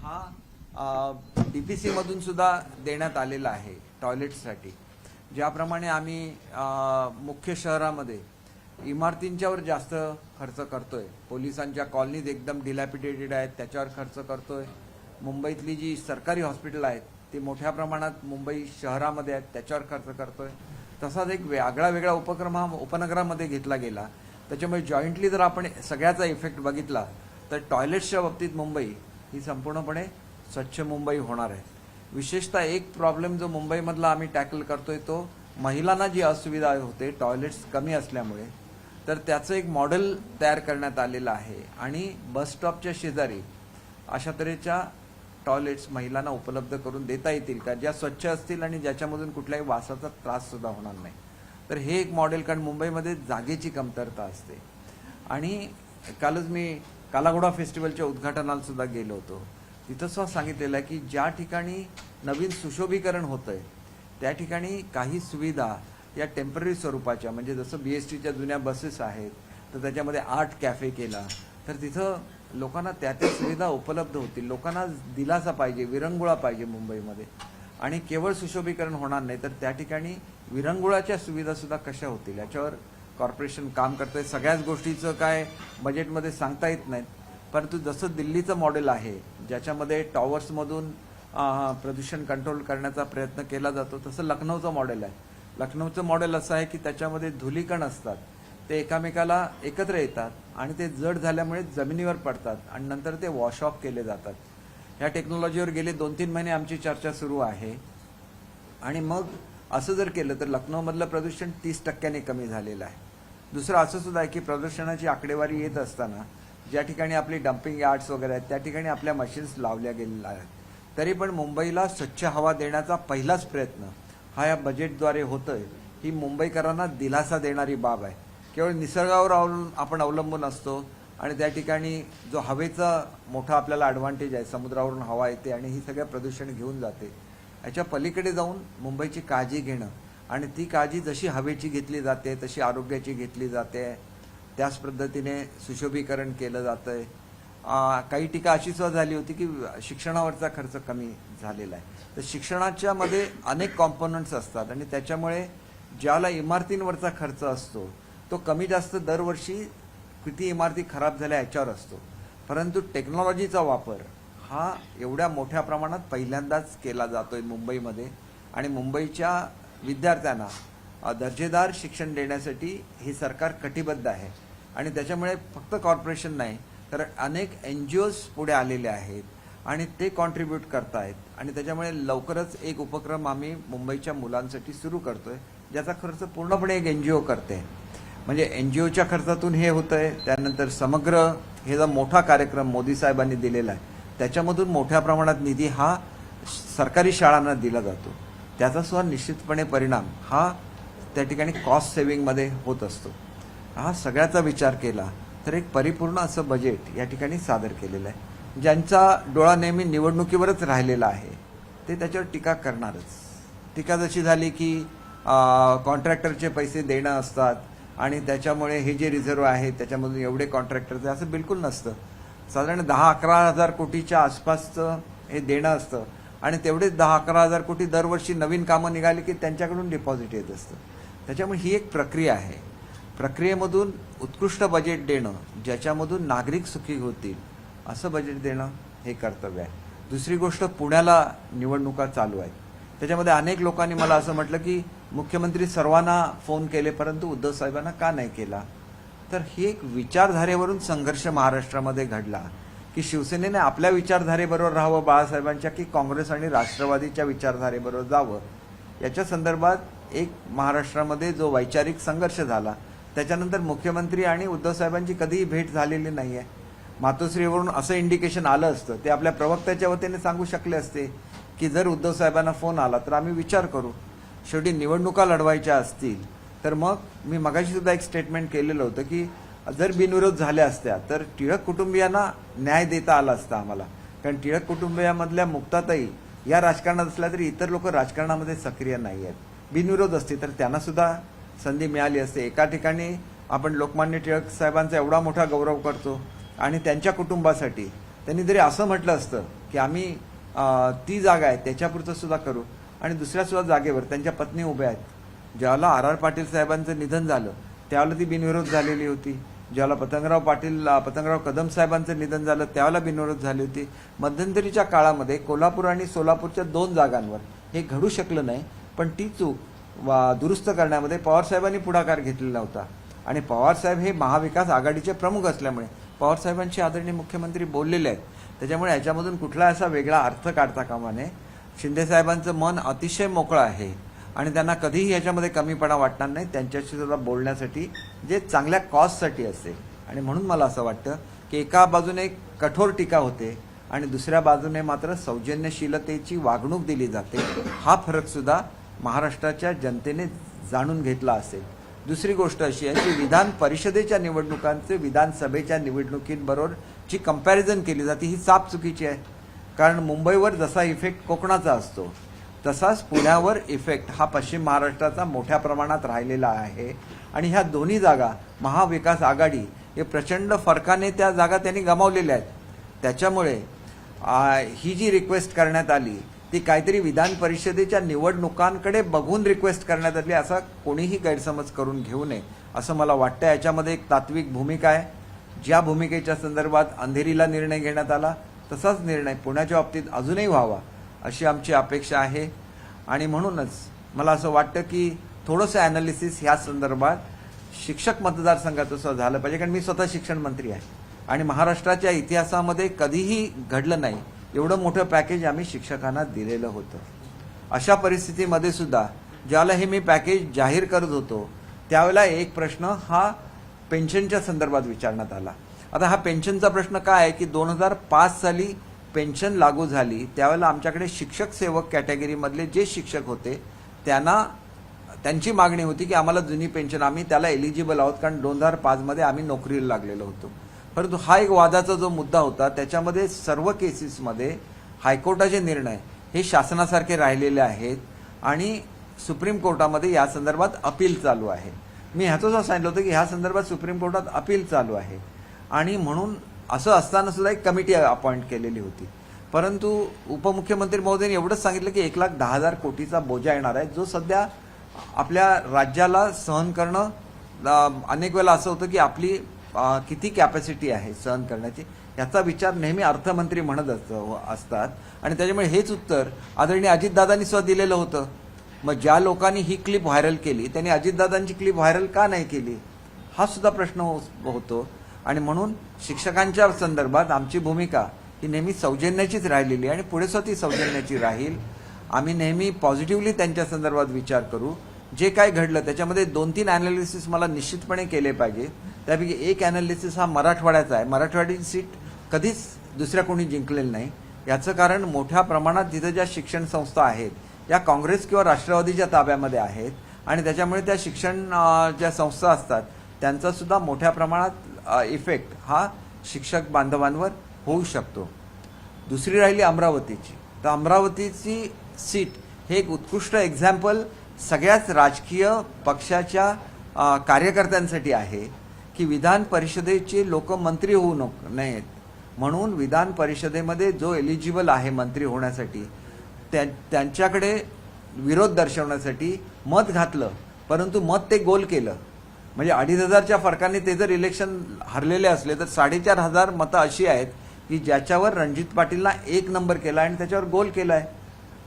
हा डीपीसी मधून सुद्धा देण्यात आलेला आहे टॉयलेटसाठी। ज्याप्रमाणे आम्ही मुख्य शहरामध्ये इमारतींच्यावर जास्त खर्च करतोय, पोलिसांच्या कॉलनीत एकदम डिलॅपिडेटेड आहेत त्याच्यावर खर्च करतोय, मुंबईतली जी सरकारी हॉस्पिटल आहेत ती मोठ्या प्रमाणात मुंबई शहरामध्ये आहेत त्याच्यावर खर्च करतोय, तसाच एक वेगळा उपक्रम हा उपनगरामध्ये घेतला गेला। त्याच्यामुळे जॉईंटली जर आपण सगळ्याचा इफेक्ट बघितला तर टॉयलेट्सच्या बाबतीत मुंबई ही संपूर्णपणे स्वच्छ मुंबई होणार आहे। विशेषतः एक प्रॉब्लेम जो मुंबईमधला आम्ही टॅकल करतोय तो महिलांना जी असुविधा होते टॉयलेट्स कमी असल्यामुळे, तर त्याचं एक मॉडेल तयार करण्यात आलेलं आहे आणि बस स्टॉपच्या शेजारी अशा तऱ्हेच्या टॉयलेट्स महिलांना उपलब्ध करून देता येतील का, ज्या स्वच्छ असतील आणि ज्याच्यामधून कुठल्याही वासाचा त्रास सुद्धा होणार नाही। तर हे एक मॉडेल, कारण मुंबईमध्ये जागेची कमतरता असते। आणि कालच मी कालाघोडा फेस्टिवलच्या उद्घाटनाला सुद्धा गेलो होतो, तिथं सुद्धा सांगितलेलं आहे की ज्या ठिकाणी नवीन सुशोभीकरण होतंय त्या ठिकाणी काही सुविधा या टेम्पररी स्वरूपाच्या, म्हणजे जसं BSTच्या जुन्या बसेस आहेत तर त्याच्यामध्ये आर्ट कॅफे केला तर तिथं लोकांना त्या सुविधा उपलब्ध होतील। लोकांना दिलासा पाहिजे, विरंगुळा पाहिजे मुंबईमध्ये, आणि केवळ सुशोभीकरण होणार नाही तर त्या ठिकाणी विरंगुळाच्या सुविधा सुद्धा कशा होतील याच्यावर कॉर्पोरेशन काम करतंय। सगळ्याच गोष्टीचं काय बजेटमध्ये सांगता येत नाहीत, परंतु जसं दिल्लीचं मॉडेल आहे ज्याच्यामध्ये टॉवर्समधून प्रदूषण कंट्रोल करण्याचा प्रयत्न केला जातो, तसं लखनौचं मॉडेल आहे। लखनौचं मॉडेल असं आहे की त्याच्यामध्ये धुलीकण असतात, ते एकामेकाला एकत्र येतात आणि ते जड झाल्यामुळे जमिनीवर पडतात आणि नंतर ते वॉश ऑफ केले जातात। ह्या टेक्नॉलॉजीवर गेले 2-3 महिने आमची चर्चा सुरू आहे आणि मग असं जर केलं तर लखनौमधलं प्रदूषण 30% कमी झालेलं आहे। दुसरं असं सुद्धा आहे की प्रदूषणाची आकडेवारी येत असताना ज्या ठिकाणी आपली डम्पिंग यार्ड्स वगैरे आहेत त्या ठिकाणी आपल्या मशीन्स लावल्या गेलेल्या आहेत, तरी पण मुंबईला स्वच्छ हवा देण्याचा पहिलाच प्रयत्न हा या बजेटद्वारे होतोय। ही मुंबईकरांना दिलासा देणारी बाब आहे। केवळ निसर्गावर आपण अवलंबून असतो आणि त्या ठिकाणी जो हवेचा मोठा आपल्याला ॲडव्हान्टेज आहे, समुद्रावरून हवा येते आणि ही सगळं प्रदूषण घेऊन जाते, याच्या पलीकडे जाऊन मुंबईची काळजी घेणं आणि ती काळजी जशी हवेची घेतली जाते तशी आरोग्याची घेतली जाते, त्याच पद्धतीने सुशोभीकरण केलं जातंय। काही टीका अशी सुद्धा झाली होती की शिक्षणावरचा खर्च कमी झालेला आहे, तर शिक्षणाच्या मध्ये अनेक कॉम्पोनंट्स असतात आणि त्याच्यामुळे ज्याला इमारतींवरचा खर्च असतो तो कमी जास्त दरवर्षी किती इमारती खराब झाल्या याच्यावर असतो, परंतु टेक्नॉलॉजीचा वापर हा एवढ्या मोठ्या प्रमाणात पहिल्यांदाच केला जातोय मुंबईमध्ये आणि मुंबईच्या विद्यार्थ्यांना दर्जेदार शिक्षण देण्यासाठी हे सरकार कटिबद्ध आहे। आणि त्याच्यामुळे फक्त कॉर्पोरेशन नाही तर अनेक NGOज पुढे आलेले आहेत आणि ते कॉन्ट्रीब्यूट करतायत आणि त्याच्यामुळे लवकरच एक उपक्रम आम्ही मुंबईच्या मुलांसाठी सुरू करतोय ज्याचा खर्च पूर्णपणे एक NGO करते। म्हणजे NGOच्या खर्चातून हे होतंय। त्यानंतर समग्र हे जो मोठा कार्यक्रम मोदी साहेबांनी दिलेला आहे त्याच्यामधून मोठ्या प्रमाणात निधी हा सरकारी शाळांना दिला जातो, त्याचा सुद्धा निश्चितपणे परिणाम हा त्या ठिकाणी कॉस्ट सेव्हिंगमध्ये होत असतो। हा सगळ्याचा विचार केला तर एक परिपूर्ण असं बजेट या ठिकाणी सादर केलेलं आहे। ज्यांचा डोळा नेहमी निवडणुकीवरच राहिलेला आहे ते त्याच्यावर टीका करणारच। टीका जशी झाली की कॉन्ट्रॅक्टरचे पैसे देणं असतात आणि त्याच्यामुळे हे जे रिझर्व्ह आहे त्याच्यामधून एवढे कॉन्ट्रॅक्टरचे, असं बिलकुल नसतं। साधारण 10-11 हजार कोटीच्या आसपासचं हे देणं असतं आणि तेवढेच 10-11 हजार कोटी दरवर्षी नवीन कामं निघाली की त्यांच्याकडून डिपॉझिट येत असतं। त्याच्यामुळे ही एक प्रक्रिया आहे। प्रक्रियेमधून उत्कृष्ट बजेट देणं ज्याच्यामधून नागरिक सुखी होतील असं बजेट देणं हे कर्तव्य आहे। दुसरी गोष्ट, पुण्याला निवडणुका चालू आहेत, त्याच्यामध्ये अनेक लोकांनी मला असं म्हटलं की मुख्यमंत्री सर्वांना फोन केले परंतु उद्धव साहेबांना का नाही केला। तर ही एक विचारधारेवरून संघर्ष महाराष्ट्रामध्ये घडला की शिवसेनेने आपल्या विचारधारेबरोबर राहावं बाळासाहेबांच्या की काँग्रेस आणि राष्ट्रवादीच्या विचारधारेबरोबर जावं, याच्या संदर्भात एक महाराष्ट्रामध्ये जो वैचारिक संघर्ष झाला। त्याच्यानंतर मुख्यमंत्री आणि उद्धव साहेबांची कधीही भेट झालेली नाही आहे। मातोश्रीवरून असं इंडिकेशन आलं असतं, ते आपल्या प्रवक्त्याच्या वतीने सांगू शकले असते की जर उद्धव साहेबांना फोन आला तर आम्ही विचार करू। शेवटी निवडणुका लढवायच्या असतील तर मग मी मगाशी सुद्धा एक स्टेटमेंट केलेलं होतं की जर बिनविरोध झाल्या असत्या तर टिळक कुटुंबियांना न्याय देता आला असता आम्हाला, कारण टिळक कुटुंबियांमधल्या मुक्ताताई या राजकारणात असल्या तरी इतर लोक राजकारणामध्ये सक्रिय नाही आहेत। बिनविरोध असते तर त्यांना सुद्धा संधी मिळाली असते। एका ठिकाणी आपण लोकमान्य टिळक साहेबांचा एवढा मोठा गौरव करतो आणि त्यांच्या कुटुंबासाठी त्यांनी जरी असं म्हटलं असतं की आम्ही ती जागा आहे त्याच्यापुरतं सुद्धा करू. आणि दुसऱ्या सुद्धा जागेवर त्यांच्या पत्नी उभ्या आहेत. ज्यावेळेला आर पाटील साहेबांचं निधन झालं त्यावेळेला ती बिनविरोध झालेली होती. ज्यावेळेला पतंगराव कदम साहेबांचं निधन झालं त्यावेळेला बिनविरोध झाली होती. मध्यंतरीच्या काळामध्ये कोल्हापूर आणि सोलापूरच्या 2 जागांवर हे घडू शकलं नाही, पण ती चूक दुरुस्त करण्यामध्ये पवारसाहेबांनी पुढाकार घेतलेला होता. आणि पवारसाहेब हे महाविकास आघाडीचे प्रमुख असल्यामुळे पवारसाहेबांशी आदरणीय मुख्यमंत्री बोललेले आहेत. त्याच्यामुळे याच्यामधून कुठला असा वेगळा अर्थ काढता कामा नये. शिंदेसाहेबांचं मन अतिशय मोकळं आहे आणि त्यांना कधीही याच्यामध्ये कमीपणा वाटणार नाही त्यांच्याशी सुद्धा बोलण्यासाठी, जे चांगल्या कॉजसाठी असेल. आणि म्हणून मला असं वाटतं की एका बाजूने कठोर टीका होते आणि दुसऱ्या बाजूने मात्र सौजन्यशीलतेची वागणूक दिली जाते. हा फरक सुद्धा महाराष्ट्राच्या जनतेने जाणून घेतला असेल. दुसरी गोष्ट अशी आहे की विधान परिषदेच्या निवडणुकांचे विधानसभेच्या निवडणुकींबरोबर जी कंपॅरिझन केली जाते ही साफ चुकीची आहे. कारण मुंबईवर जसा इफेक्ट कोकणाचा असतो तसाच पुण्यावर इफेक्ट हा पश्चिम महाराष्ट्राचा मोठ्या प्रमाणात राहिलेला आहे. आणि ह्या दोन्ही जागा महाविकास आघाडी हे प्रचंड फरकाने त्या जागा त्यांनी गमावलेल्या आहेत. त्याच्यामुळे ही जी रिक्वेस्ट करण्यात आली ती काहीतरी विधान परिषदेच्या निवडणुकांकडे बघून रिक्वेस्ट करण्यात आली, असा कोणीही गैरसमज करून घेऊ नये असं मला वाटतं. याच्यामध्ये एक तात्विक भूमिका आहे. ज्या भूमिकेच्या संदर्भात अंधेरीला निर्णय घेण्यात आला तसाच निर्णय पुण्याच्या बाबतीत अजूनही व्हावा अशी आमची अपेक्षा आहे. आणि म्हणूनच मला असं वाटतं की थोडंसं ॲनालिसिस ह्या संदर्भात शिक्षक मतदारसंघाचं सुद्धा झालं पाहिजे. कारण मी स्वतः शिक्षण मंत्री आहे आणि महाराष्ट्राच्या इतिहासामध्ये कधीही घडलं नाही एवढं मोठं पॅकेज आम्ही शिक्षकांना दिलेलं होतं. अशा परिस्थितीमध्ये सुद्धा ज्याला हे मी पॅकेज जाहीर करत होतो त्यावेळेला एक प्रश्न हा पेन्शनच्या संदर्भात विचारण्यात आला. आता हा पेन्शनचा प्रश्न काय आहे की 2005 साली पेन्शन लागू झाली त्यावेळेला आमच्याकडे शिक्षक सेवक कॅटेगरीमधले जे शिक्षक होते त्यांची मागणी होती की आम्हाला जुनी पेन्शन, आम्ही त्याला एलिजिबल आहोत कारण 2005 मध्ये आम्ही नोकरीला लागलेलो होतो. परंतु हा एक वादाचा जो मुद्दा होता त्याच्यामध्ये सर्व केसेसमध्ये हायकोर्टाचे निर्णय हे शासनासारखे राहिलेले आहेत आणि सुप्रीम कोर्टामध्ये या संदर्भात अपील चालू आहे. मी ह्याचं सांगितलं होतं की ह्या संदर्भात सुप्रीम कोर्टात अपील चालू आहे आणि म्हणून असं असताना सुद्धा एक कमिटी अपॉइंट केलेली होती. परंतु उपमुख्यमंत्री महोदयांनी एवढंच सांगितलं की 1,10,000 कोटीचा बोजा येणार आहे जो सध्या आपल्या राज्याला सहन करणं अनेक वेळेला असं होतं की आपली किती कॅपॅसिटी आहे सहन करण्याची याचा विचार नेहमी अर्थमंत्री म्हणत असतात. आणि त्याच्यामुळे हेच उत्तर आदरणीय अजितदादांनी सुद्धा दिलेलं होतं. मग ज्या लोकांनी ही क्लिप व्हायरल केली त्यांनी अजितदादांची क्लिप व्हायरल का नाही केली हा सुद्धा प्रश्न होतो. आणि म्हणून शिक्षकांच्या संदर्भात आमची भूमिका ही नेहमी सौजन्याचीच राहिलेली आणि पुढे सुद्धा ती सौजन्याची राहील. आम्ही नेहमी पॉझिटिव्हली त्यांच्या संदर्भात विचार करू. जे काय घडलं त्याच्यामध्ये 2-3 ॲनालिसिस मला निश्चितपणे केले पाहिजे. त्यापैकी एक ॲनालिसिस हा मराठवाड्याचा आहे. मराठवाड्याची सीट कधीच दुसऱ्या कोणी जिंकलेली नाही. याचं कारण मोठ्या प्रमाणात तिथं ज्या शिक्षण संस्था आहेत या काँग्रेस किंवा राष्ट्रवादीच्या ताब्यामध्ये आहेत आणि त्याच्यामुळे त्या शिक्षण ज्या संस्था असतात त्यांचा सुद्धा मोठ्या प्रमाणात इफेक्ट हा शिक्षक बांधवांवर होऊ शकतो. दुसरी राहिली अमरावतीची. तर अमरावतीची सीट हे एक उत्कृष्ट एक्झाम्पल सगळ्याच राजकीय पक्षाच्या कार्यकर्त्यांसाठी आहे की विधान परिषदेचे लोक मंत्री होऊ नयेत म्हणून विधान परिषदेमध्ये जो एलिजिबल आहे मंत्री होण्यासाठी त्यांच्याकडे विरोध दर्शवण्यासाठी मत घातलं, परंतु मत ते गोल केलं. म्हणजे 2,500च्या फरकाने ते जर इलेक्शन हरलेले असले तर 4,500 मतं अशी आहेत की ज्याच्यावर रणजित पाटीलला 1 नंबर केला आणि त्याच्यावर गोल केला आहे.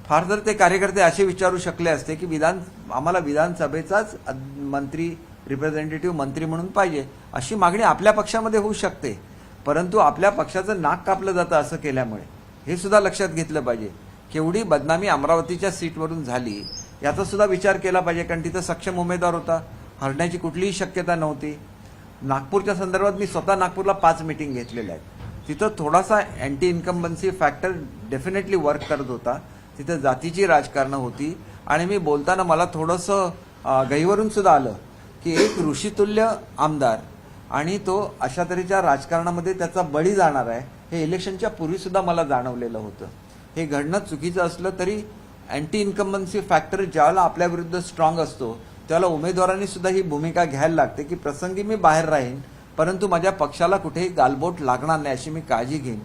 फार जर ते कार्यकर्ते असे विचारू शकले असते की आम्हाला विधानसभेचाच मंत्री रिप्रेझेंटेटिव्ह मंत्री म्हणून पाहिजे अशी मागणी आपल्या पक्षामध्ये होऊ शकते, परंतु आपल्या पक्षाचं नाक कापलं जातं असं केल्यामुळे हे सुद्धा लक्षात घेतलं पाहिजे. केवढी बदनामी अमरावतीच्या सीटवरून झाली याचा सुद्धा विचार केला पाहिजे. कारण तिथं सक्षम उमेदवार होता, हरण्याची कुठलीही शक्यता नव्हती. नागपूरच्या संदर्भात मी स्वतः नागपूरला 5 मीटिंग घेतलेल्या आहेत. तिथं थोडासा anti incumbency factor definitely work करत होता. तिथं जातीची राजकारणं होती आणि मी बोलताना मला थोडंसं गहिवरून सुद्धा आलं की एक ऋषितुल्य आमदार आणि तो अशा तऱ्हेच्या राजकारणामध्ये त्याचा बळी जाणार आहे हे इलेक्शनच्या पूर्वी सुद्धा मला जाणवलेलं होतं. हे घडणं चुकीचं असलं तरी अँटी इन्कम्बन्सी फॅक्टर ज्यावेळेला आपल्या विरुद्ध स्ट्रॉंग असतो त्यावेळेला उमेदवारांनी सुद्धा ही भूमिका घ्यायला लागते की प्रसंगी मी बाहेर राहीन परंतु माझ्या पक्षाला कुठेही गालबोट लागणार नाही अशी मी काळजी घेईन.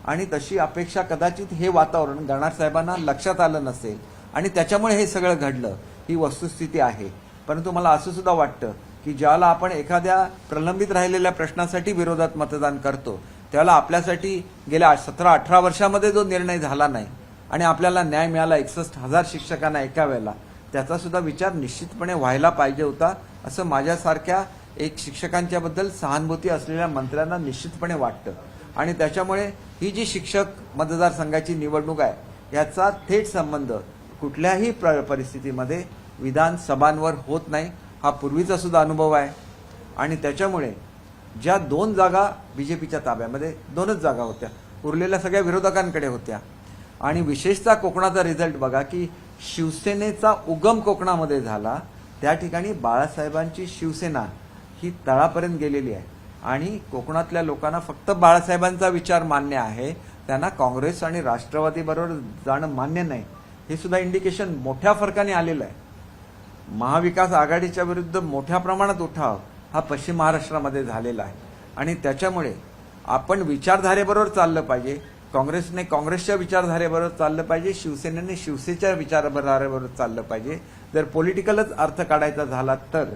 आणि तशी अपेक्षा कदाचित हे वातावरण गणार साहेबांना लक्षात आलं नसेल आणि त्याच्यामुळे हे सगळं घडलं, ही वस्तुस्थिती आहे. परंतु मला असं सुद्धा वाटतं की ज्याला आपण एखाद्या प्रलंबित राहिलेल्या प्रश्नासाठी विरोधात मतदान करतो त्याला आपल्यासाठी गेल्या 17-18 वर्षामध्ये जो निर्णय झाला नाही आणि आपल्याला न्याय मिळाला 61,000 शिक्षकांना एका वेळेला, त्याचा सुद्धा विचार निश्चितपणे व्हायला पाहिजे होता, असं माझ्यासारख्या एक शिक्षकांच्या बद्दल सहानुभूती असलेल्या मंत्र्यांना निश्चितपणे वाटतं. आणि त्याच्यामुळे ही जी शिक्षक मतदारसंघाची निवडणूक आहे याचा थेट संबंध कुठल्याही परिस्थितीमध्ये विधानसभांवर होत नाही, हा पूर्वीचा सुद्धा अनुभव आहे. आणि त्याच्यामुळे ज्या 2 जागा बीजेपीच्या ताब्यामध्ये 2च जागा होत्या, उरलेल्या सगळ्या विरोधकांकडे होत्या. आणि विशेषतः कोकणाचा रिझल्ट बघा की शिवसेनेचा उगम कोकणामध्ये झाला, त्या ठिकाणी बाळासाहेबांची शिवसेना ही तळापर्यंत गेलेली आहे आणि कोकणातल्या लोकांना फक्त बाळासाहेबांचा विचार मान्य आहे, त्यांना काँग्रेस आणि राष्ट्रवादी बरोबर जाणं मान्य नाही. हे सुद्धा इंडिकेशन मोठ्या फरकाने आलेलं आहे. महाविकास आघाडीच्या विरुद्ध मोठ्या प्रमाणात उठाव हा पश्चिम महाराष्ट्रामध्ये झालेला आहे आणि त्याच्यामुळे आपण विचारधारेबरोबर चाललं पाहिजे. काँग्रेसने काँग्रेसच्या विचारधारेबरोबर चाललं पाहिजे, शिवसेनेने शिवसेनेच्या विचारधारेबरोबर चाललं पाहिजे जर पॉलिटिकलच अर्थ काढायचा झाला तर.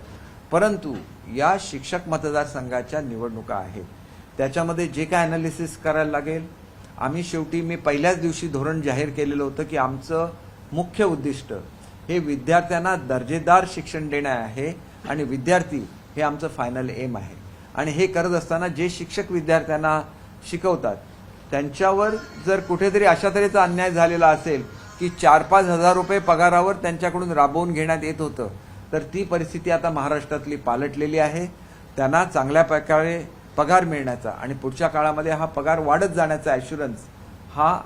परंतु या शिक्षक मतदारसंघाच्या निवडणुका आहेत, त्याच्यामध्ये जे काय अनालिसिस करायला लागेल, आम्ही शेवटी मी पहिल्याच दिवशी धोरण जाहीर केलेलं होतं की आमचं मुख्य उद्दिष्ट हे विद्यार्थ्यांना दर्जेदार शिक्षण देणे आहे आणि विद्यार्थी हे आमचं फायनल एम आहे. आणि हे करत असताना जे शिक्षक विद्यार्थ्यांना शिकवतात त्यांच्यावर जर कुठेतरी अशा तऱ्हेचा अन्याय झालेला असेल की 4-5 हजार रुपये पगारावर त्यांच्याकडून राबवून घेण्यात येत होतं, तर ती परिस्थिती आता महाराष्ट्रातली पालटलेली आहे. त्यांना चांगल्या प्रकारे पगार मिळण्याचा आणि पुढच्या काळामध्ये हा पगार वाढत जाण्याचा ॲश्युरन्स हा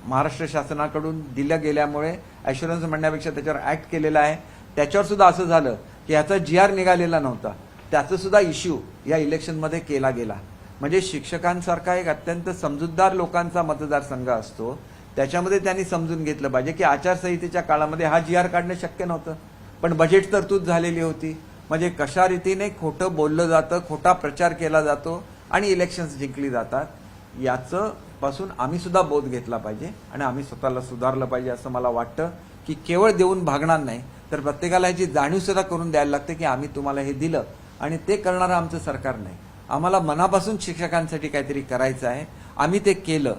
महाराष्ट्र शासनाकडून दिलं गेल्यामुळे, ॲश्युरन्स म्हणण्यापेक्षा त्याच्यावर ॲक्ट केलेला आहे. त्याच्यावर सुद्धा असं झालं की ह्याचा GR निघालेला नव्हता, त्याचा सुद्धा इश्यू या इलेक्शनमध्ये केला गेला. म्हणजे शिक्षकांसारखा एक अत्यंत समजूतदार लोकांचा मतदारसंघ असतो, त्याच्यामध्ये त्यांनी समजून घेतलं पाहिजे की आचारसंहितेच्या काळामध्ये हा GR काढणं शक्य नव्हतं, पण बजेट तरतूद झालेली होती. म्हणजे कशा रीतीने खोटं बोललं जातं, खोटा प्रचार केला जातो आणि इलेक्शन्स जिंकली जातात, याचं पासून आम्ही सुद्धा बोध घेतला पाहिजे आणि आम्ही स्वतःला सुधारलं पाहिजे. असं मला वाटतं की केवळ देऊन भागणार नाही, तर प्रत्येकाला ह्याची जाणीव सुद्धा करून द्यायला लागते की आम्ही तुम्हाला हे दिलं आणि ते करणारं आमचं सरकार नाही. आम्हाला मनापासून शिक्षकांसाठी काहीतरी करायचं आहे, आम्ही ते केलं.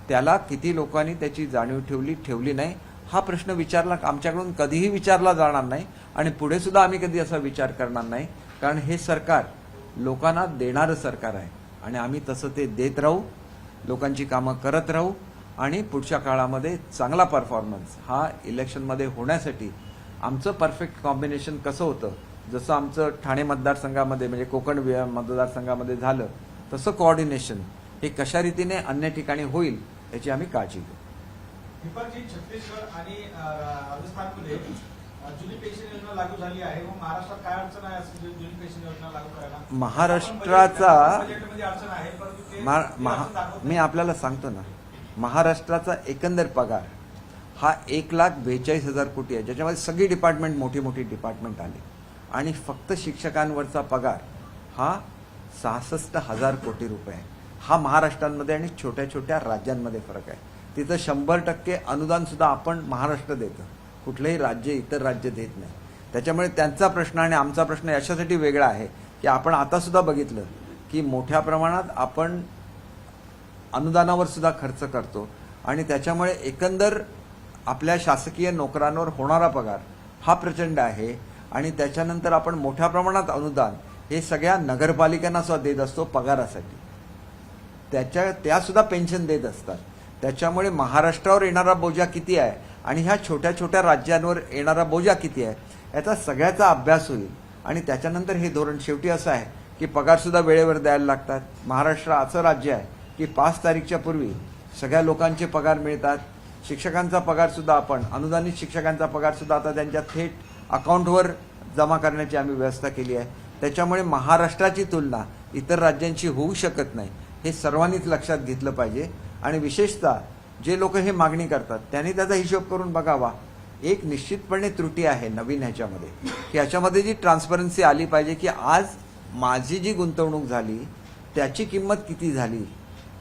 त्याला किती लोकांनी त्याची जाणीव ठेवली नाही हा प्रश्न विचारला आमच्याकडून कधीही विचारला जाणार नाही आणि पुढे सुद्धा आम्ही कधी असा विचार करणार नाही, कारण हे सरकार लोकांना देणारं सरकार आहे आणि आम्ही तसं ते देत राहू, लोकांची कामं करत राहू आणि पुढच्या काळामध्ये चांगला परफॉर्मन्स हा इलेक्शनमध्ये होण्यासाठी आमचं परफेक्ट कॉम्बिनेशन कसं होतं, जसं आमचं ठाणे मतदारसंघामध्ये म्हणजे कोकण मतदारसंघामध्ये झालं तसं कोऑर्डिनेशन हे कशा रीतीने अन्य ठिकाणी होईल याची आम्ही काळजी घेऊ. दीपकजी, छत्तीसगड आणि राजस्थानमध्ये जुनी पेन्शन योजना लागू झाली आहे, मग महाराष्ट्रात काय अडचण आहे असं जुनी पेन्शन योजना लागू करायला? महाराष्ट्राचा बजेटमध्ये अडचण आहे, परंतु मी आपल्याला सांगतो ना, महाराष्ट्राचा एकंदर पगार हा 1,42,000 कोटी आहे, ज्याच्यामध्ये सगळी डिपार्टमेंट मोठी डिपार्टमेंट आली आणि फक्त शिक्षकांवरचा पगार हा 66,000 कोटी रुपये आहे. हा महाराष्ट्रामध्ये आणि छोट्या राज्यांमध्ये फरक आहे. तिथं 100% अनुदान सुद्धा आपण महाराष्ट्र देतं, कुठलंही राज्य इतर राज्य देत नाही. त्याच्यामुळे त्यांचा प्रश्न आणि आमचा प्रश्न याच्यासाठी वेगळा आहे की आपण आता सुद्धा बघितलं की मोठ्या प्रमाणात आपण अनुदानावर सुद्धा खर्च करतो आणि त्याच्यामुळे एकंदर आपल्या शासकीय नोकरांवर होणारा पगार हा प्रचंड आहे आणि त्याच्यानंतर आपण मोठ्या प्रमाणात अनुदान हे सगळ्या नगरपालिकांना सुद्धा देत असतो पगारासाठी, त्या सुद्धा पेन्शन देत असतात. त्याच्यामुळे महाराष्ट्रावर येणारा बोजा किती आहे आणि ह्या छोट्या राज्यांवर येणारा बोजा किती आहे याचा सगळ्याचा अभ्यास होईल आणि त्याच्यानंतर हे धोरण शेवटी असं आहे की पगार सुद्धा वेळेवर द्यायला लागतात. महाराष्ट्र असं राज्य आहे की 5 तारीखच्या पूर्वी सगळ्या लोकांचे पगार मिळतात. शिक्षकांचा पगार सुद्धा आपण अनुदानित शिक्षकांचा पगार सुद्धा आता त्यांच्या थेट अकाउंटवर जमा करण्याची आम्ही व्यवस्था केली आहे. त्याच्यामुळे महाराष्ट्राची तुलना इतर राज्यांशी होऊ शकत नाही, हे सर्वांनीच लक्षात घेतलं पाहिजे. आणि विशेषतः जे लोक हे मागणी करतात त्यांनी त्याचा हिशोब करून बघावा. एक निश्चितपणे त्रुटी आहे नवीन ह्याच्यामध्ये की ह्याच्यामध्ये जी ट्रान्सपरन्सी आली पाहिजे की आज माझी जी गुंतवणूक झाली त्याची किंमत किती झाली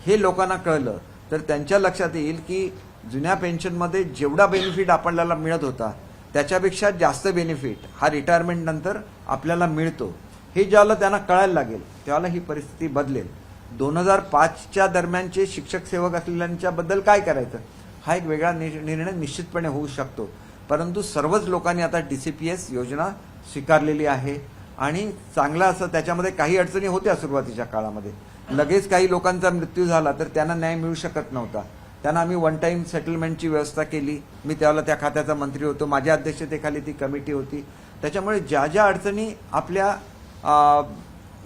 हे लोकांना कळलं तर त्यांच्या लक्षात येईल की जुन्या पेन्शनमध्ये जेवढा बेनिफिट आपल्याला मिळत होता त्याच्यापेक्षा जास्त बेनिफिट हा रिटायरमेंट नंतर आपल्याला मिळतो. हे ज्यावेळेला त्यांना कळायला लागेल त्यावेळेला ही परिस्थिती बदलेल. 2005च्या दरम्यानचे शिक्षक सेवक असलेल्यांच्याबद्दल काय करायचं हा एक वेगळा निर्णय निश्चितपणे होऊ शकतो. परंतु सर्वच लोकांनी आता DCPS योजना स्वीकारलेली आहे आणि चांगलं असं त्याच्यामध्ये काही अडचणी होत्या सुरुवातीच्या काळामध्ये. लगेच काही लोकांचा मृत्यू झाला तर त्यांना न्याय मिळू शकत नव्हता. त्यांना आम्ही वन टाइम सेटलमेंटची व्यवस्था केली. मी त्यावेळेला त्या खात्याचा मंत्री होतो. माझ्या अध्यक्षतेखाली ती कमिटी होती. त्याच्यामुळे ज्या ज्या अडचणी आपल्या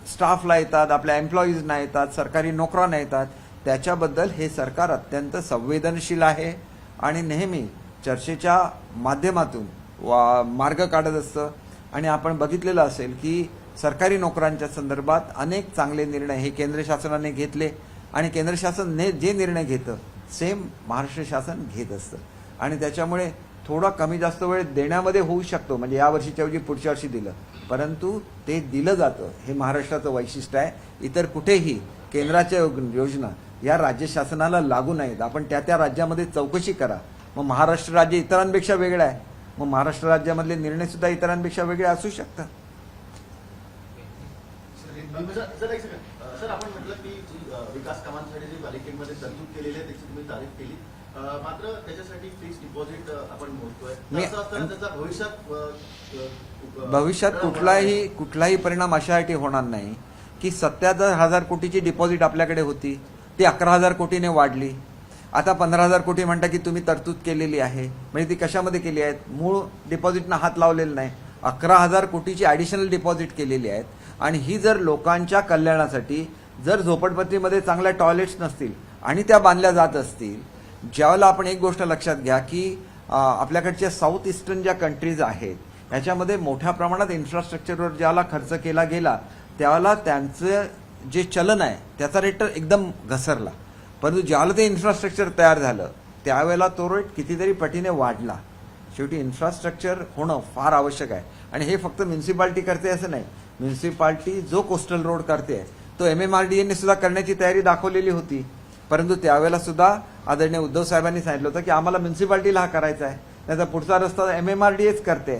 स्टाफला येतात, आपल्या एम्प्लॉईजना येतात, सरकारी नोकरांना येतात, त्याच्याबद्दल हे सरकार अत्यंत संवेदनशील आहे आणि नेहमी चर्चेच्या माध्यमातून मार्ग काढत असतं. आणि आपण बघितलेलं असेल की सरकारी नोकरांच्या संदर्भात अनेक चांगले निर्णय हे केंद्र शासनाने घेतले आणि केंद्र शासन जे निर्णय घेतं सेम महाराष्ट्र शासन घेत असतं. आणि त्याच्यामुळे थोडा कमी जास्त वेळ देण्यामध्ये होऊ शकतो, म्हणजे या वर्षीच्या ऐवजी पुढच्या वर्षी दिलं, परंतु ते दिलं जातं हे महाराष्ट्राचं वैशिष्ट्य आहे. इतर कुठेही केंद्राच्या योजना या राज्य शासनाला लागू नाहीत. आपण त्या त्या राज्यामध्ये चौकशी करा. मग महाराष्ट्र राज्य इतरांपेक्षा वेगळं आहे, मग महाराष्ट्र राज्यामधले निर्णय सुद्धा इतरांपेक्षा वेगळे असू शकतात. सर, आपण म्हटलं की विकास कामांसाठी जी पालिकेमध्ये तरतूद केलेली आहे त्याची तुम्ही तारीफ केली, मात्र त्याच्यासाठी फिक्स डिपॉझिट आपण बोलतोय. असं असताना त्याचा भविष्यात कुठलाही परिणाम अशासाठी होणार नाही की 77,000 कोटीची डिपॉझिट आपल्याकडे होती ती 11,000 कोटीने वाढली. आता 15,000 कोटी म्हणता की तुम्ही तरतूद केलेली आहे, म्हणजे ती कशामध्ये केली आहेत? मूळ डिपॉझिटना हात लावलेला नाही. 11,000 कोटीची ॲडिशनल डिपॉझिट केलेली आहेत. आणि ही जर लोकांच्या कल्याणासाठी, जर झोपडपट्टीमध्ये चांगल्या टॉयलेट्स नसतील आणि त्या बांधल्या जात असतील, ज्यावेळेला आपण एक गोष्ट लक्षात घ्या की आपल्याकडच्या साऊथ ईस्टर्न ज्या कंट्रीज आहेत ह्याच्यामध्ये मोठ्या प्रमाणात इन्फ्रास्ट्रक्चरवर ज्याला खर्च केला गेला त्यावेळेला त्यांचं जे चलन आहे त्याचा रेट एकदम घसरला. परंतु ज्यावेळेला ते इन्फ्रास्ट्रक्चर तयार झालं त्यावेळेला तो रेट कितीतरी पटीने वाढला. शेवटी इन्फ्रास्ट्रक्चर होणं फार आवश्यक आहे. आणि हे फक्त म्युन्सिपाल्टी करते असं नाही. म्युन्सिपाल्टी जो कोस्टल रोड करते तो MMRDA सुद्धा करण्याची तयारी दाखवलेली होती. परंतु त्यावेळेला सुद्धा आदरणीय उद्धव साहेबांनी सांगितलं होतं की आम्हाला म्युन्सिपाल्टीला हा करायचा आहे, त्याचा पुढचा रस्ता MMRDAच करते.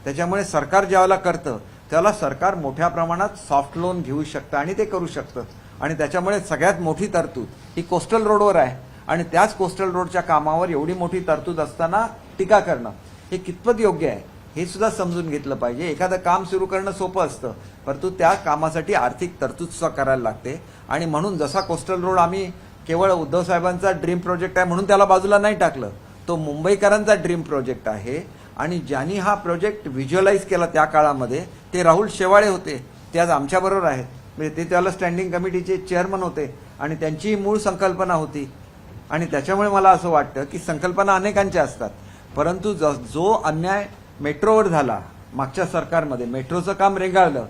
त्याच्यामुळे सरकार ज्यावेळेला करतं त्याला सरकार मोठ्या प्रमाणात सॉफ्ट लोन घेऊ शकतं आणि ते करू शकतं. आणि त्याच्यामुळे सगळ्यात मोठी तरतूद ही कोस्टल रोडवर आहे. आणि त्याच कोस्टल रोडच्या कामावर एवढी मोठी तरतूद असताना टीका करणं हे कितपत योग्य आहे हे सुद्धा समजून घेतलं पाहिजे. एखादं काम सुरू करणं सोपं असतं, परंतु त्या कामासाठी आर्थिक तरतूद सुद्धा करायला लागते. आणि म्हणून जसा कोस्टल रोड आम्ही केवळ उद्धव साहेबांचा ड्रीम प्रोजेक्ट आहे म्हणून त्याला बाजूला नाही टाकलं, तो मुंबईकरांचा ड्रीम प्रोजेक्ट आहे. आणि ज्यांनी हा प्रोजेक्ट व्हिज्युअलाइज केला त्या काळामध्ये ते राहुल शेवाळे होते. ते आज आमच्याबरोबर आहेत, म्हणजे ते त्याला स्टँडिंग कमिटीचे चेअरमन होते आणि त्यांची मूळ संकल्पना होती. आणि त्याच्यामुळे मला असं वाटतं की संकल्पना अनेकांच्या असतात, परंतु जो अन्याय मेट्रोवर झाला मागच्या सरकारमध्ये, मेट्रोचं काम रेंगाळलं,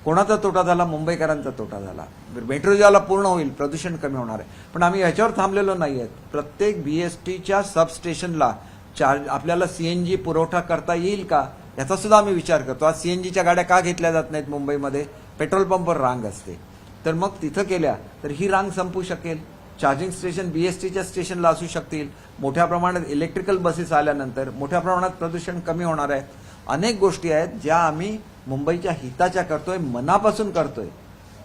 कोणाचा तोटा झाला? मुंबईकरांचा तोटा झाला. मेट्रो ज्याला पूर्ण होईल प्रदूषण कमी होणार आहे. पण आम्ही याच्यावर थांबलेलो नाही आहेत. प्रत्येक BSTच्या सबस्टेशनला आपल्याला CNG पुरवठा करता येईल का याचा सुद्धा आम्ही विचार करतो. आज CNGच्या गाड्या का घेतल्या जात नाहीत मुंबईमध्ये? पेट्रोल पंपवर रांग असते. तर मग तिथं केल्या तर ही रांग संपू शकेल. चार्जिंग स्टेशन BSTच्या स्टेशनला असू शकतील. मोठ्या प्रमाणात इलेक्ट्रिकल बसेस आल्यानंतर मोठ्या प्रमाणात प्रदूषण कमी होणार आहे. अनेक गोष्टी आहेत ज्या आम्ही मुंबईच्या हिताच्या करतोय, मनापासून करतोय.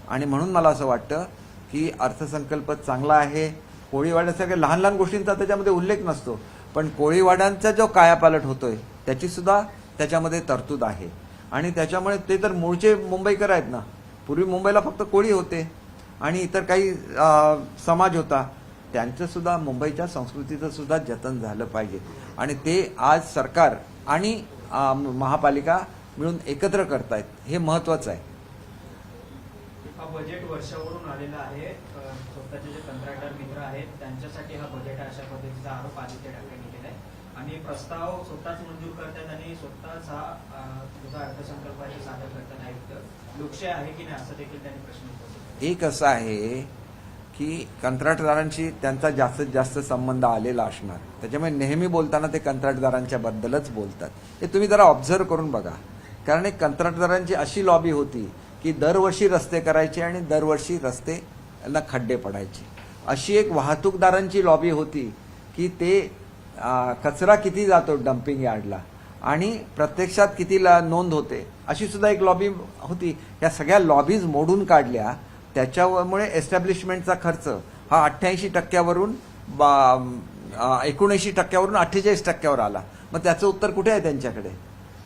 आणि म्हणून मला असं वाटतं की अर्थसंकल्प चांगला आहे. कोळीवाड्यासारख्या लहान लहान गोष्टींचा त्याच्यामध्ये उल्लेख नसतो, पण कोळीवाड्यांचा जो कायापालट होतोय त्याची सुद्धा त्याच्यामध्ये तरतूद आहे. आणि त्याच्यामुळे ते तर मूळचे मुंबईकर आहेत ना. पूर्वी मुंबईला फक्त कोळी होते आणि इतर काही समाज होता, त्यांचं सुद्धा मुंबईच्या संस्कृतीचं सुद्धा जतन झालं पाहिजे. आणि ते आज सरकार आणि महापालिका मिळून एकत्र करतायत, हे महत्वाचं आहे. हा बजेट वर्षावरून आलेला आहे. स्वतःचे जे कंत्राटदार मित्र आहेत त्यांच्यासाठी हा बजेट अशा पद्धतीचा आरोप आदित्य ठाकरेंनी केलाय. आणि प्रस्ताव स्वतःच मंजूर करतात आणि स्वतःच हा तुझा अर्थसंकल्पाचे सादर करतात. आयुक्त लोकशाही आहे की नाही असं देखील त्यांनी प्रश्न विचारला. एक असं आहे की कंत्राटदारांशी त्यांचा जास्तीत जास्त संबंध आलेला असणार, त्याच्यामुळे नेहमी बोलताना ते कंत्राटदारांच्या बद्दलच बोलतात. हे तुम्ही जरा ऑब्झर्व करून बघा. कारण एक कंत्राटदारांची अशी लॉबी होती की दरवर्षी रस्ते करायचे आणि दरवर्षी रस्तेला खड्डे पडायचे. अशी एक वाहतूकदारांची लॉबी होती की ते कचरा किती जातो डम्पिंग यार्डला आणि प्रत्यक्षात किती नोंद होते अशी सुद्धा एक लॉबी होती. या सगळ्या लॉबीज मोडून काढल्या. त्याच्यामुळे एस्टॅब्लिशमेंटचा खर्च हा 88%वरून 79%वरून 48%वर आला. मग त्याचं उत्तर कुठे आहे त्यांच्याकडे?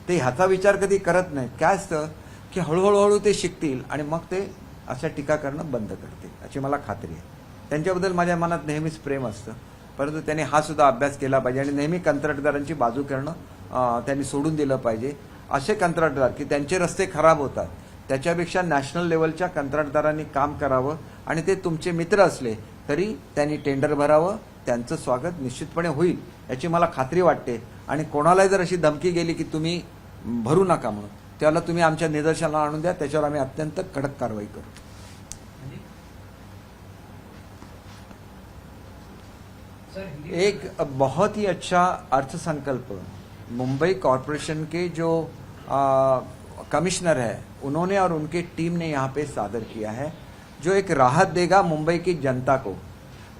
ते ह्याचा विचार कधी करत नाहीत. काय असतं की हळूहळू ते शिकतील आणि मग ते अशा टीका करणं बंद करतील याची मला खात्री आहे. त्यांच्याबद्दल माझ्या मनात नेहमीच प्रेम असतं, परंतु त्यांनी हा सुद्धा अभ्यास केला पाहिजे आणि नेहमी कंत्राटदारांची बाजू करणं त्यांनी सोडून दिलं पाहिजे. असे कंत्राटदार की त्यांचे रस्ते खराब होतात त्याच्यापेक्षा नॅशनल लेवलच्या कंत्राटदारांनी काम करावं आणि ते तुमचे मित्र असले तरी त्यांनी टेंडर भरावं. त्यांचं स्वागत निश्चितपणे होईल याची मला खात्री वाटते. आणि कोणालाही जर अशी धमकी गेली की तुम्ही भरू नका म्हणून, त्याला तुम्ही आमच्या निदर्शनाला आणून द्या, त्याच्यावर आम्ही अत्यंत कडक कारवाई करू. एक बहुत ही अच्छा अर्थसंकल्प मुंबई कॉरपोरेशन के जो कमिश्नर है उन्होंने और उनके टीम ने यहाँ पे सादर किया है, जो एक राहत देगा मुंबई की जनता को.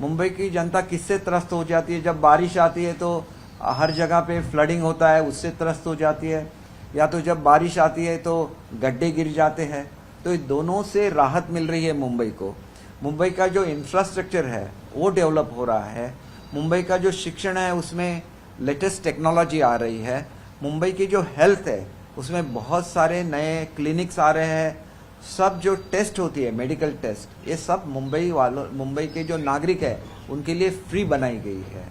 मुंबई की जनता किससे त्रस्त हो जाती है? जब बारिश आती है तो हर जगह पे फ्लडिंग होता है, उससे त्रस्त हो जाती है, या तो जब बारिश आती है तो गड्ढे गिर जाते हैं. तो इन दोनों से राहत मिल रही है मुंबई को. मुंबई का जो इंफ्रास्ट्रक्चर है वो डेवलप हो रहा है. मुंबई का जो शिक्षण है उसमें लेटेस्ट टेक्नोलॉजी आ रही है. मुंबई की जो हेल्थ है उसमें बहुत सारे नए क्लिनिक्स आ रहे हैं. सब जो टेस्ट होती है मेडिकल टेस्ट, ये सब मुंबई के जो नागरिक है उनके लिए फ्री बनाई गई है.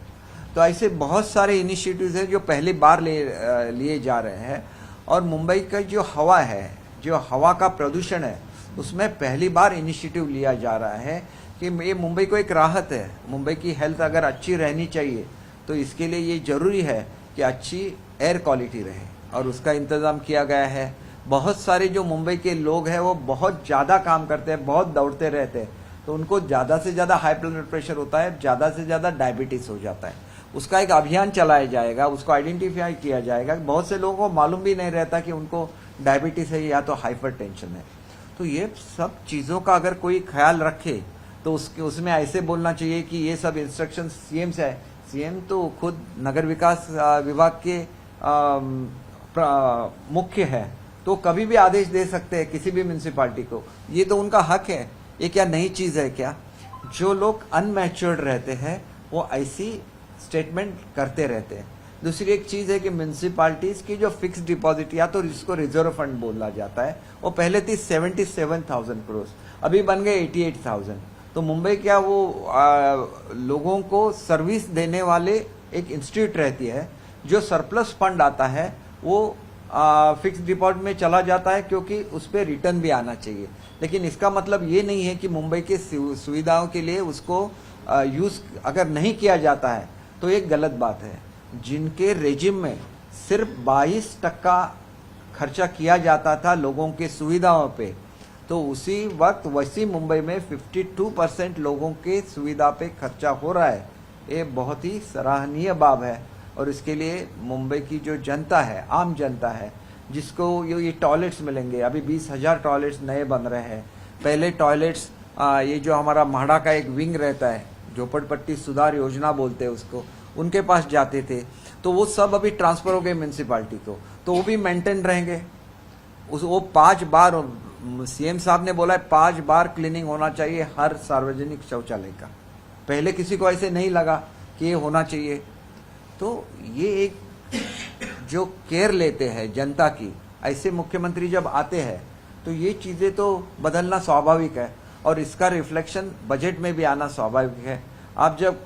तो ऐसे बहुत सारे इनिशिएटिव्स हैं जो पहली बार लिए जा रहे हैं. और मुंबई का जो हवा है, जो हवा का प्रदूषण है, उसमें पहली बार इनिशिएटिव लिया जा रहा है कि ये मुंबई को एक राहत है. मुंबई की हेल्थ अगर अच्छी रहनी चाहिए तो इसके लिए ये जरूरी है कि अच्छी एयर क्वालिटी रहे और उसका इंतज़ाम किया गया है. बहुत सारे जो मुंबई के लोग हैं वो बहुत ज़्यादा काम करते हैं, बहुत दौड़ते रहते हैं, तो उनको ज़्यादा से ज़्यादा हाई ब्लड प्रेशर होता है, ज़्यादा से ज़्यादा डायबिटीज़ हो जाता है. उसका एक अभियान चलाया जाएगा, उसको आइडेंटिफाई किया जाएगा. बहुत से लोगों को मालूम भी नहीं रहता कि उनको डायबिटीज़ है या तो हाइपरटेंशन है. तो ये सब चीज़ों का अगर कोई ख्याल रखे तो उसमें ऐसे बोलना चाहिए कि ये सब इंस्ट्रक्शन सीएम से है. सीएम तो खुद नगर विकास विभाग के मुख्य है, तो कभी भी आदेश दे सकते हैं किसी भी म्यूनिसिपालिटी को. ये तो उनका हक है. ये क्या नई चीज़ है क्या? जो लोग अनमैच्योर्ड रहते हैं वो ऐसी स्टेटमेंट करते रहते हैं. दूसरी एक चीज़ है कि म्यूनिसिपालिटीज़ की जो फिक्स डिपॉजिट या तो इसको रिजर्व फंड बोला जाता है, वो पहले थी 77,000 करोड़, अभी बन गए 88,000. तो मुंबई क्या वो लोगों को सर्विस देने वाले एक इंस्टीट्यूट रहती है. जो सरप्लस फंड आता है वो फिक्स डिपॉजिट में चला जाता है क्योंकि उस पर रिटर्न भी आना चाहिए. लेकिन इसका मतलब ये नहीं है कि मुंबई के सुविधाओं के लिए उसको यूज अगर नहीं किया जाता है तो एक गलत बात है. जिनके रेजिम में सिर्फ 22% खर्चा किया जाता था लोगों के सुविधाओं पे, तो उसी वक्त वैसी मुंबई में 52% लोगों के सुविधा पे खर्चा हो रहा है. ये बहुत ही सराहनीय बात है. और इसके लिए मुंबई की जो जनता है, आम जनता है, जिसको ये टॉयलेट्स मिलेंगे, अभी 20,000 टॉयलेट्स नए बन रहे हैं. पहले टॉयलेट्स ये जो हमारा म्हाडा का एक विंग रहता है, झोपड़पट्टी सुधार योजना बोलते हैं उसको, उनके पास जाते थे, तो वो सब अभी ट्रांसफर हो गए म्यूनिसिपालिटी को, तो वो भी मेंटेन रहेंगे. वो 5 बार सीएम साहब ने बोला है 5 बार क्लीनिंग होना चाहिए हर सार्वजनिक शौचालय का. पहले किसी को ऐसे नहीं लगा कि ये होना चाहिए. तो ये एक जो केयर लेते हैं जनता की, ऐसे मुख्यमंत्री जब आते हैं तो ये चीज़ें तो बदलना स्वाभाविक है और इसका रिफ्लेक्शन बजट में भी आना स्वाभाविक है. आप जब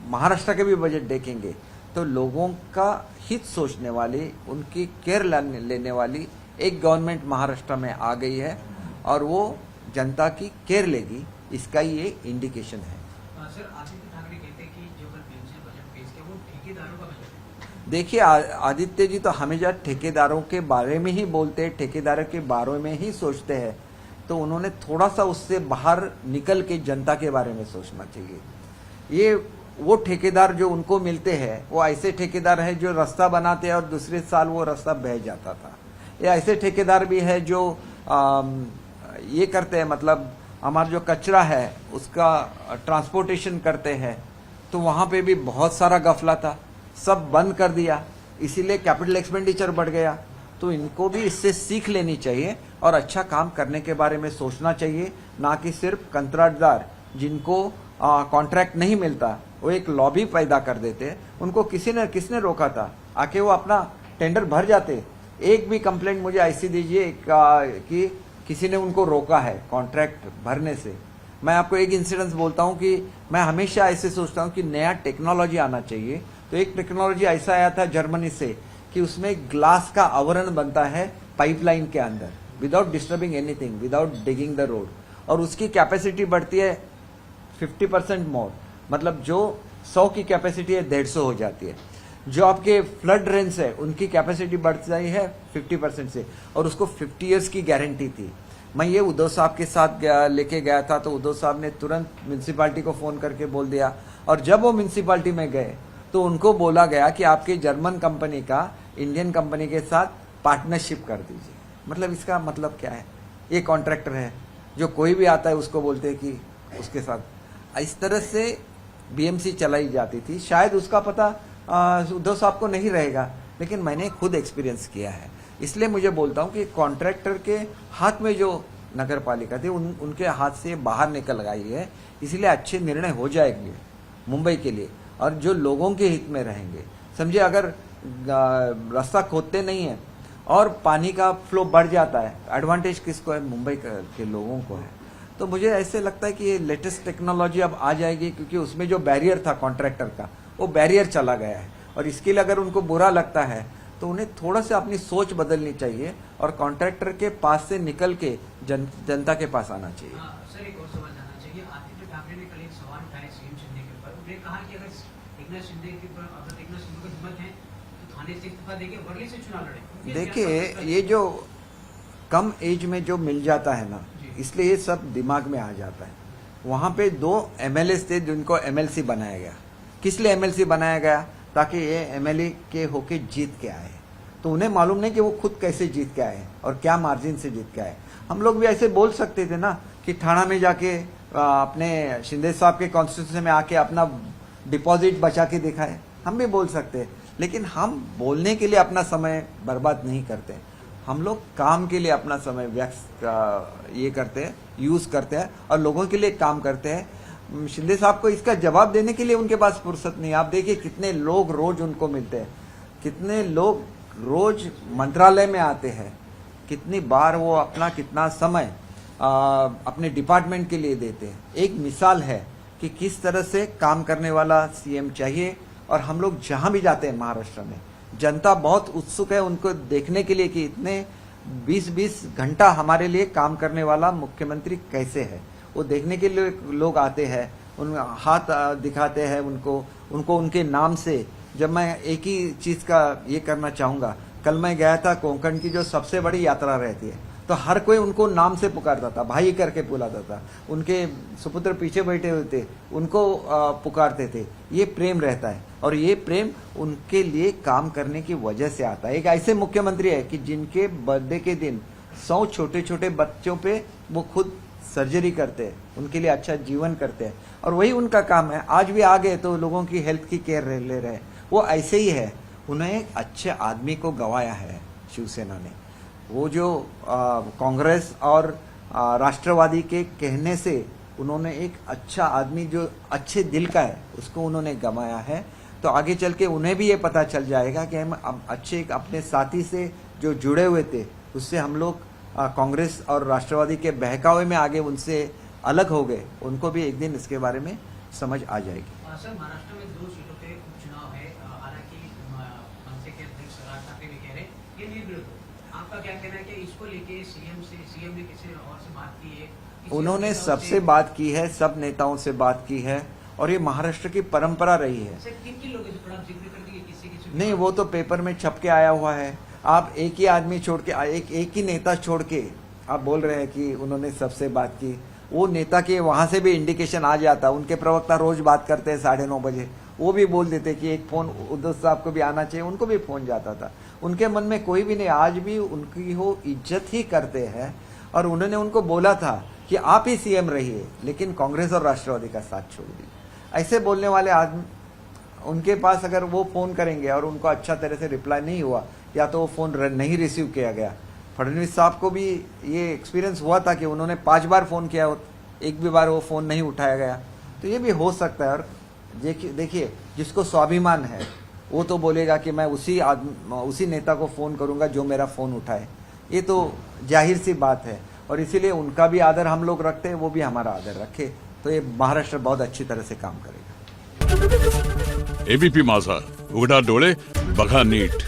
महाराष्ट्र के भी बजट देखेंगे तो लोगों का हित सोचने वाली, उनकी केयर लेने वाली एक गवर्नमेंट महाराष्ट्र में आ गई है और वो जनता की केयर लेगी, इसका ही एक इंडिकेशन है. सर, आदित्य ठाकरे कहते हैं कि जो कल पेंशन बजट पेश किया वो ठेकेदारों का बजट है. देखिए आदित्य जी तो हमेशा ठेकेदारों के बारे में ही बोलते हैं, ठेकेदारों के बारे में ही सोचते हैं. तो उन्होंने थोड़ा सा उससे बाहर निकल के जनता के बारे में सोचना चाहिए. ये वो ठेकेदार जो उनको मिलते हैं वो ऐसे ठेकेदार है जो रास्ता बनाते हैं और दूसरे साल वो रास्ता बह जाता था. ये ऐसे ठेकेदार भी है जो ये करते हैं, मतलब हमारा जो कचरा है उसका ट्रांसपोर्टेशन करते हैं, तो वहाँ पे भी बहुत सारा गफला था, सब बंद कर दिया, इसीलिए कैपिटल एक्सपेंडिचर बढ़ गया। तो इनको भी इससे सीख लेनी चाहिए और अच्छा काम करने के बारे में सोचना चाहिए, ना कि सिर्फ कंत्राटदार जिनको कॉन्ट्रैक्ट नहीं मिलता वो एक लॉबी पैदा कर देते। उनको किसने रोका था, आके वो अपना टेंडर भर जाते। एक भी कंप्लेंट मुझे ऐसी दीजिए कि किसी ने उनको रोका है कॉन्ट्रैक्ट भरने से। मैं आपको एक इंसिडेंस बोलता हूँ कि मैं हमेशा ऐसे सोचता हूँ कि नया टेक्नोलॉजी आना चाहिए। तो एक टेक्नोलॉजी ऐसा आया था जर्मनी से कि उसमें ग्लास का आवरण बनता है पाइपलाइन के अंदर, without disturbing anything, without digging the road, और उसकी कैपेसिटी बढ़ती है 50% मोर, मतलब जो 100 की कैपेसिटी है 150 हो जाती है। जो आपके फ्लड ड्रेन्स है उनकी कैपेसिटी बढ़ जाती है 50% से, और उसको 50 इयर्स की गारंटी थी। मैं ये उद्धव साहब के साथ लेके गया था, तो उद्धव साहब ने तुरंत म्यूनसिपालिटी को फोन करके बोल दिया, और जब वो म्यूनसिपालिटी में गए तो उनको बोला गया कि आपके जर्मन कंपनी का इंडियन कंपनी के साथ पार्टनरशिप कर दीजिए। मतलब इसका मतलब क्या है, ये कॉन्ट्रैक्टर है जो कोई भी आता है उसको बोलते हैं कि उसके साथ। इस तरह से बीएमसी चलाई जाती थी। शायद उसका पता उद्धव साहब को नहीं रहेगा, लेकिन मैंने खुद एक्सपीरियंस किया है, इसलिए मुझे बोलता हूँ कि कॉन्ट्रैक्टर के हाथ में जो नगर पालिका थी उनके हाथ से बाहर निकल गई है। इसलिए अच्छे निर्णय हो जाएंगे मुंबई के लिए और जो लोगों के हित में रहेंगे। समझिए अगर रास्ता खोदते नहीं है और पानी का फ्लो बढ़ जाता है, एडवांटेज किसको है? मुंबई के लोगों को है। तो मुझे ऐसे लगता है कि ये लेटेस्ट टेक्नोलॉजी अब आ जाएगी, क्योंकि उसमें जो बैरियर था कॉन्ट्रैक्टर का वो बैरियर चला गया है। और इसके लिए अगर उनको बुरा लगता है तो उन्हें थोड़ा सा अपनी सोच बदलनी चाहिए और कॉन्ट्रैक्टर के पास से निकल के जनता के पास आना चाहिए। सर एक और सवाल जानना चाहिए। आदित्य ठाकरे ने कल एक सवाल उठाया सीएम शिंदे के ऊपर। उन्होंने कहा कि अगर एकनाथ शिंदे को हिम्मत है तो थाने से इस्तीफा देके वर्ली से चुनाव लड़े। देखिए ये जो कम एज में जो मिल जाता है ना, इसलिए ये सब दिमाग में आ जाता है। वहां पे 2 एमएलए थे जिनको एमएलसी बनाया गया। किस लिए एमएलसी बनाया गया? ताकि ये एमएलए के होके जीत के आए। तो उन्हें मालूम नहीं कि वो खुद कैसे जीत के आए और क्या मार्जिन से जीत के आए। हम लोग भी ऐसे बोल सकते थे ना कि ठाणा में जाके अपने शिंदे साहब के कॉन्स्टिट्यूंसी में आके अपना डिपॉजिट बचा के दिखाए, हम भी बोल सकते हैं। लेकिन हम बोलने के लिए अपना समय बर्बाद नहीं करते, हम लोग काम के लिए अपना समय ये करते हैं, यूज करते हैं और लोगों के लिए काम करते हैं। शिंदे साहब को इसका जवाब देने के लिए उनके पास फुर्सत नहीं। आप देखिए कितने लोग रोज उनको मिलते हैं, कितने लोग रोज मंत्रालय में आते हैं, कितनी बार वो अपना कितना समय अपने डिपार्टमेंट के लिए देते हैं। एक मिसाल है कि किस तरह से काम करने वाला सीएम चाहिए। और हम लोग जहां भी जाते हैं महाराष्ट्र में, जनता बहुत उत्सुक है उनको देखने के लिए कि इतने 20-20 घंटा हमारे लिए काम करने वाला मुख्यमंत्री कैसे है। वो देखने के लिए लोग आते हैं, उन हाथ दिखाते हैं उनको उनके नाम से। जब मैं एक ही चीज का ये करना चाहूंगा, कल मैं गया था कोंकण की जो सबसे बड़ी यात्रा रहती है, तो हर कोई उनको नाम से पुकारता था, भाई करके बुलाता था। उनके सुपुत्र पीछे बैठे हुए थे, उनको पुकारते थे। ये प्रेम रहता है और ये प्रेम उनके लिए काम करने की वजह से आता है। एक ऐसे मुख्यमंत्री है कि जिनके बर्थडे के दिन 100 छोटे छोटे बच्चों पे वो खुद सर्जरी करते हैं, उनके लिए अच्छा जीवन करते हैं और वही उनका काम है। आज भी आ गए तो लोगों की हेल्थ की केयर ले रहे हैं। वो ऐसे ही है। उन्हें एक अच्छे आदमी को गंवाया है शिवसेना ने। वो जो कांग्रेस और राष्ट्रवादी के कहने से उन्होंने एक अच्छा आदमी जो अच्छे दिल का है उसको उन्होंने गंवाया है। तो आगे चल के उन्हें भी ये पता चल जाएगा कि हम अच्छे अपने साथी से जो जुड़े हुए थे उससे हम लोग कांग्रेस और राष्ट्रवादी के बहकावे में आगे उनसे अलग हो गए। उनको भी एक दिन इसके बारे में समझ आ जाएगी। सर महाराष्ट्र में 2 सीटों पे उपचुनाव है। हालांकि मनसे के अध्यक्ष राज ठाकरे भी कह रहे हैं ये निर्विरोध। आपका क्या कहना है कि इसको लेके सीएम ने किसी और से बात की है? उन्होंने सबसे बात की है, सब नेताओं से बात की है और ये महाराष्ट्र की परंपरा रही है। सर किन लोगों से थोड़ा जिक्र कर दिए? किसी नहीं, वो तो पेपर में छप के आया हुआ है। आप एक ही आदमी छोड़ के एक ही नेता छोड़ के आप बोल रहे हैं कि उन्होंने सबसे बात की। वो नेता के वहां से भी इंडिकेशन आ जाता। उनके प्रवक्ता रोज बात करते हैं 9:30 बजे, वो भी बोल देते कि एक फोन उद्धव साहब को भी आना चाहिए, उनको भी फोन जाता था। उनके मन में कोई भी नहीं, आज भी उनकी हो इज्जत ही करते हैं। और उन्होंने उनको बोला था कि आप ही सीएम रहिए, लेकिन कांग्रेस और राष्ट्रवादी का साथ छोड़ दीजिए। ऐसे बोलने वाले आदमी, उनके पास अगर वो फोन करेंगे और उनको अच्छा तरह से रिप्लाई नहीं हुआ, या तो वो फोन नहीं रिसीव किया गया। फडणवीस साहब को भी ये एक्सपीरियंस हुआ था कि उन्होंने 5 बार फोन किया, एक भी बार वो फोन नहीं उठाया गया। तो ये भी हो सकता है। और देखिए, जिसको स्वाभिमान है वो तो बोलेगा कि मैं उसी नेता को फोन करूंगा जो मेरा फोन उठाए। ये तो जाहिर सी बात है, और इसीलिए उनका भी आदर हम लोग रखते हैं, वो भी हमारा आदर रखे, तो ये महाराष्ट्र बहुत अच्छी तरह से काम करेगा। एबीपी माझा, उघडा डोळे बघा नीट।